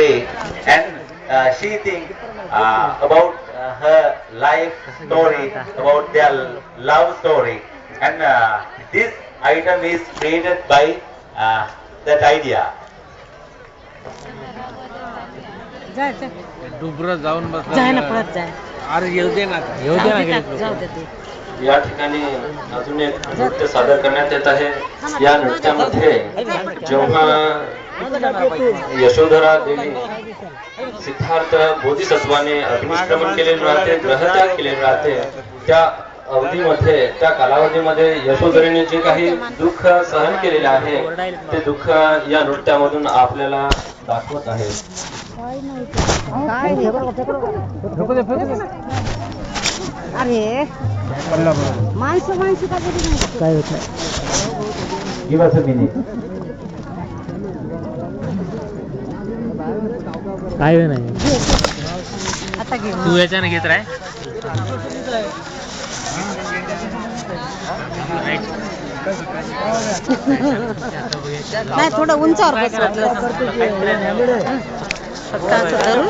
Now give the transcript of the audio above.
way, and she think about her life story, about their love story, and this item is created by that idea. डुबरं जाऊन बस जाय ना पळत जाय अरे येऊ दे ना जाऊ दे ते या ठिकाणी अजून एक नृत्य सादर करण्यात येत आहे. या नृत्यामध्ये जेव्हा यशोधरा देवी सिद्धार्थ बोधिसत्वाने अग्निश्रमण केलेले राहते, ग्रहत्याग केलेले राहते, त्या अवधीमध्ये त्या कालावधीमध्ये यशोधरेने जे काही दुःख सहन केलेले आहे ते दुःख या नृत्यामधून आपल्याला दाखवत आहे. अरे माणसं माणसं काय होत नाही. Give us a minute. काय नाही आता घे तू याच्याने घेत राय नाही थोडं उंचावर बस वाटलं फक्त असं धरून